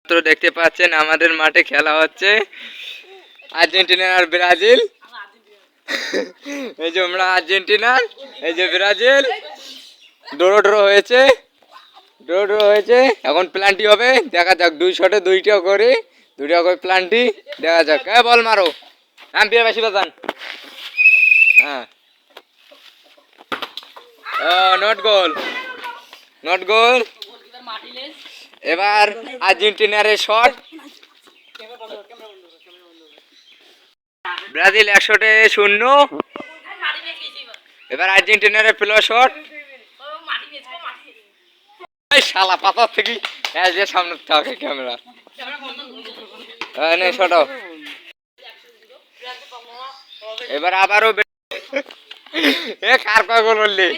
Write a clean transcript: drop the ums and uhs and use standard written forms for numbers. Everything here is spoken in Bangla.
তো দেখতে পাচ্ছেন আমাদের মাঠে খেলা হচ্ছে আর্জেন্টিনা আর ব্রাজিল। এই যে আমরা আর্জেন্টিনার, এই যে ব্রাজিল। ড্র হয়েছে, ড্র হয়েছে। এখন প্ল্যান্টি হবে, দেখা যাক। 2 শটে 2টা করে, 2টা করে প্ল্যান্টি। দেখা যাক। বল মারো, আম্পায়ার বেশি বাজান। হ্যাঁ, নট গোল, নট গোল। এবার আর্জেন্টিনার শট, ব্রাজিল 100-0। এবার আর্জেন্টিনার প্লে শট। এই শালা পাতার থেকে যে সামনে থাকে ক্যামেরা। নে শট। এবার আবারও কার কয় গোল বললি?